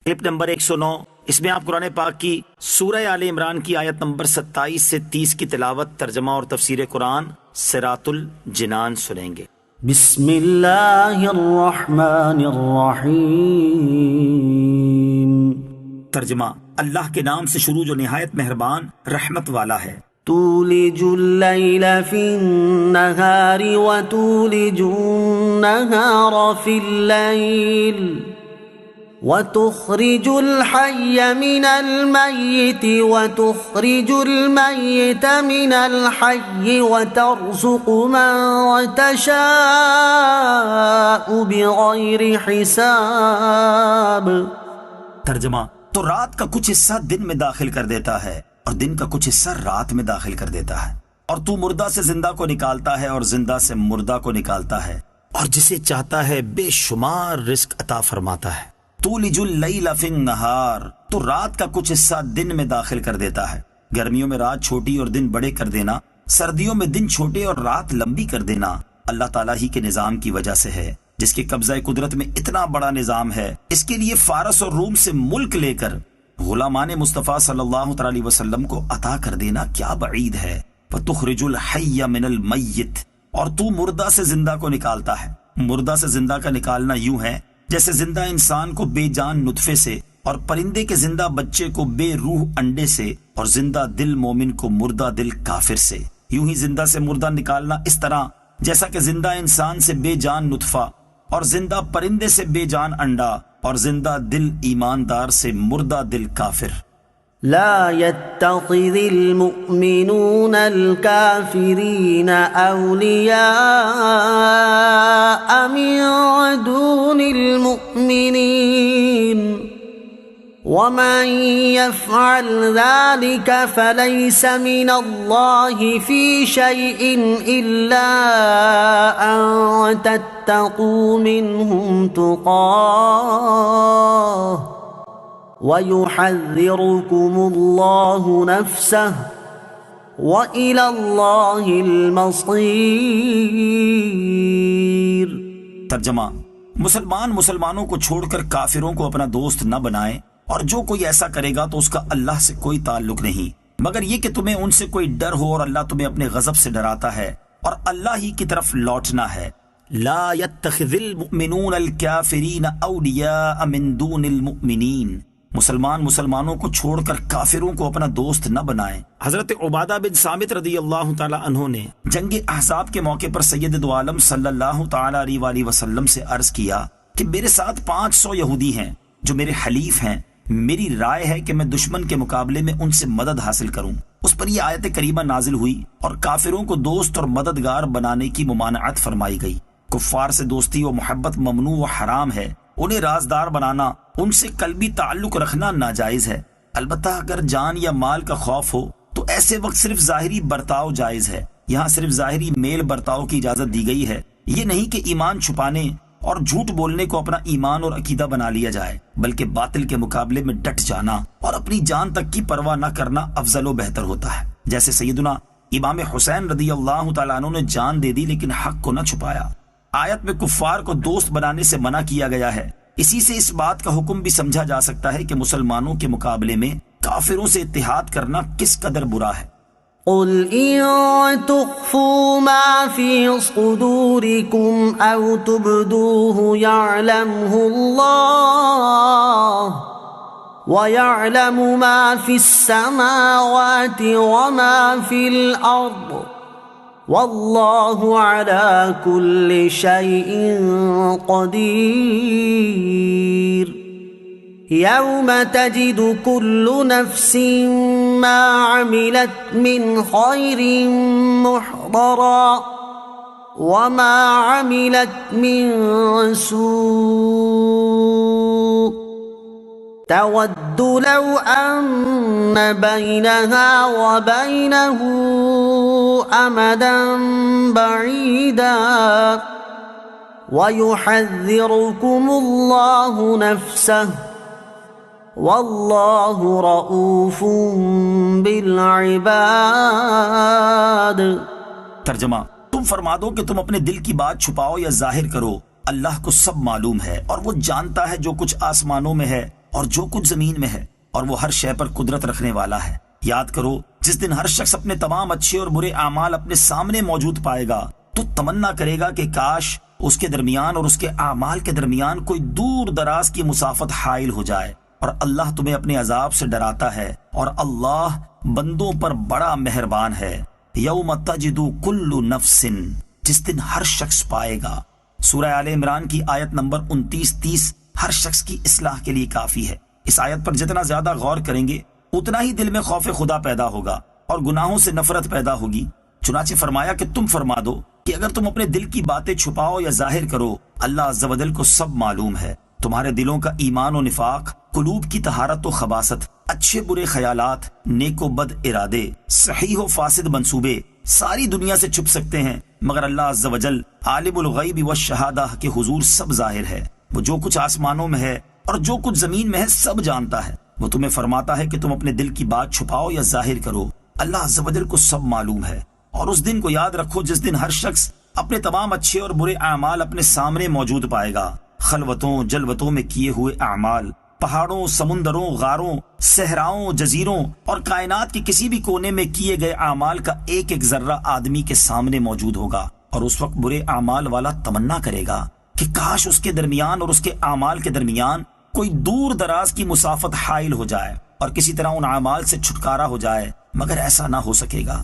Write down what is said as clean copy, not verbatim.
Clip number 109، اس میں آپ قرآن پاک کی سورہ آل عمران کی آیت نمبر 27 سے 30 کی تلاوت، ترجمہ اور تفسیر قرآن صراط الجنان سنیں گے۔ بسم اللہ الرحمن الرحیم۔ ترجمہ، اللہ کے نام سے شروع جو نہایت مہربان رحمت والا ہے۔ تولج اللیل فی النہار وتولج النہار فی اللیل وتخرج الحی من المیت وتخرج المیت من الحی وترزق من تشاء بغیر حساب۔ ترجمہ، تو رات کا کچھ حصہ دن میں داخل کر دیتا ہے اور دن کا کچھ حصہ رات میں داخل کر دیتا ہے، اور تو مردہ سے زندہ کو نکالتا ہے اور زندہ سے مردہ کو نکالتا ہے، اور جسے چاہتا ہے بے شمار رزق عطا فرماتا ہے۔ تولج اللیل فی النہار، تو رات کا کچھ حصہ دن میں داخل کر دیتا ہے۔ گرمیوں میں رات چھوٹی اور دن بڑے کر دینا، سردیوں میں دن چھوٹے اور رات لمبی کر دینا اللہ تعالیٰ ہی کے نظام کی وجہ سے ہے، جس کے قبضہ قدرت میں اتنا بڑا نظام ہے۔ اس کے لیے فارس اور روم سے ملک لے کر غلامان مصطفیٰ صلی اللہ علیہ وسلم کو عطا کر دینا کیا بعید ہے۔ فَتُخْرِجُ الْحَيَّ مِنَ الْمَيِّتِ، اور تو مردہ سے زندہ کو نکالتا ہے۔ مردہ سے زندہ کا نکالنا یوں ہے جیسے زندہ انسان کو بے جان نطفے سے، اور پرندے کے زندہ بچے کو بے روح انڈے سے، اور زندہ دل مومن کو مردہ دل کافر سے۔ یوں ہی زندہ سے مردہ نکالنا اس طرح جیسا کہ زندہ انسان سے بے جان نطفہ، اور زندہ پرندے سے بے جان انڈا، اور زندہ دل ایماندار سے مردہ دل کافر۔ لا يتخذ المؤمنون الكافرين أولياء من دون المؤمنين ومن يفعل ذلك فليس من الله في شيء إلا أن تتقوا منهم تقاه وَيُحَذِّرُكُمُ اللَّهُ نَفْسَهُ وَإِلَى اللَّهِ الْمَصِيرُ۔ ترجمہ، مسلمانوں کو چھوڑ کر کافروں کو اپنا دوست نہ بنائیں، اور جو کوئی ایسا کرے گا تو اس کا اللہ سے کوئی تعلق نہیں، مگر یہ کہ تمہیں ان سے کوئی ڈر ہو، اور اللہ تمہیں اپنے غضب سے ڈراتا ہے، اور اللہ ہی کی طرف لوٹنا ہے۔ لا يتخذ المؤمنون الكافرین اولیاء من دون المؤمنین، مسلمانوں کو چھوڑ کر کافروں کو اپنا دوست نہ بنائیں۔ حضرت عبادہ بن صامت رضی اللہ تعالی عنہ نے جنگ احزاب کے موقع پر سید دو عالم صلی اللہ تعالی علیہ وآلہ وسلم سے عرض کیا کہ میرے ساتھ 500 یہودی ہیں جو میرے حلیف ہیں، میری رائے ہے کہ میں دشمن کے مقابلے میں ان سے مدد حاصل کروں۔ اس پر یہ آیت کریمہ نازل ہوئی اور کافروں کو دوست اور مددگار بنانے کی ممانعت فرمائی گئی۔ کفار سے دوستی و محبت ممنوع و حرام ہے، انہیں رازدار بنانا، ان سے قلبی تعلق رکھنا ناجائز ہے۔ البتہ اگر جان یا مال کا خوف ہو تو ایسے وقت صرف ظاہری برتاؤ جائز ہے۔ یہاں صرف ظاہری میل برتاؤ کی اجازت دی گئی ہے، یہ نہیں کہ ایمان چھپانے اور جھوٹ بولنے کو اپنا ایمان اور عقیدہ بنا لیا جائے، بلکہ باطل کے مقابلے میں ڈٹ جانا اور اپنی جان تک کی پرواہ نہ کرنا افضل و بہتر ہوتا ہے۔ جیسے سیدنا امام حسین رضی اللہ تعالیٰ عنہ نے جان دے دی لیکن حق کو نہ چھپایا۔ آیت میں کفار کو دوست بنانے سے منع کیا گیا ہے، اسی سے اس بات کا حکم بھی سمجھا جا سکتا ہے کہ مسلمانوں کے مقابلے میں کافروں سے اتحاد کرنا کس قدر برا ہے۔ قل إن تخفوا ما في صدوركم أو تبدوه يعلمه الله ويعلم ما في السماوات وما في الأرض والله على كل شيء قدير۔ يوم تجد كل نفس ما عملت من خير محضرا وما عملت من سوء تود لو أن بينها وبينه أمدا بعيدا ويحذركم الله نفسه واللہ رؤوف بالعباد۔ ترجمہ، تم فرما دو کہ تم اپنے دل کی بات چھپاؤ یا ظاہر کرو، اللہ کو سب معلوم ہے، اور وہ جانتا ہے جو کچھ آسمانوں میں ہے اور جو کچھ زمین میں ہے، اور وہ ہر شے پر قدرت رکھنے والا ہے۔ یاد کرو جس دن ہر شخص اپنے تمام اچھے اور برے اعمال اپنے سامنے موجود پائے گا تو تمنا کرے گا کہ کاش اس کے درمیان اور اس کے اعمال کے درمیان کوئی دور دراز کی مسافت حائل ہو جائے۔ اور اللہ تمہیں اپنے عذاب سے ڈراتا ہے، اور اللہ بندوں پر بڑا مہربان ہے۔ یوم تجد کل نفس، جس دن ہر شخص پائے گا۔ سورہ آل عمران کی آیت نمبر 29-30 ہر شخص کی اصلاح کے لیے کافی ہے۔ اس آیت پر جتنا زیادہ غور کریں گے اتنا ہی دل میں خوف خدا پیدا ہوگا اور گناہوں سے نفرت پیدا ہوگی۔ چنانچہ فرمایا کہ تم فرما دو کہ اگر تم اپنے دل کی باتیں چھپاؤ یا ظاہر کرو، اللہ عز و جل کو سب معلوم ہے۔ تمہارے دلوں کا ایمان و نفاق، قلوب کی طہارت و خباثت، اچھے برے خیالات، نیک و بد ارادے، صحیح و فاسد منصوبے ساری دنیا سے چھپ سکتے ہیں، مگر اللہ عز و جل عالم الغیب والشہادہ کے حضور سب ظاہر ہے۔ وہ جو کچھ آسمانوں میں ہے اور جو کچھ زمین میں ہے سب جانتا ہے۔ وہ تمہیں فرماتا ہے کہ تم اپنے دل کی بات چھپاؤ یا ظاہر کرو، اللہ عز و جل کو سب معلوم ہے۔ اور اس دن کو یاد رکھو جس دن ہر شخص اپنے تمام اچھے اور برے اعمال اپنے سامنے موجود پائے گا، خلوتوں جلوتوں میں کیے ہوئے اعمال، پہاڑوں، سمندروں، غاروں، صحراؤں، جزیروں اور کائنات کے کسی بھی کونے میں کیے گئے اعمال کا ایک ایک ذرہ آدمی کے سامنے موجود ہوگا۔ اور اس وقت برے اعمال والا تمنا کرے گا کہ کاش اس کے درمیان اور اس کے اعمال کے درمیان کوئی دور دراز کی مسافت حائل ہو جائے اور کسی طرح ان اعمال سے چھٹکارا ہو جائے، مگر ایسا نہ ہو سکے گا۔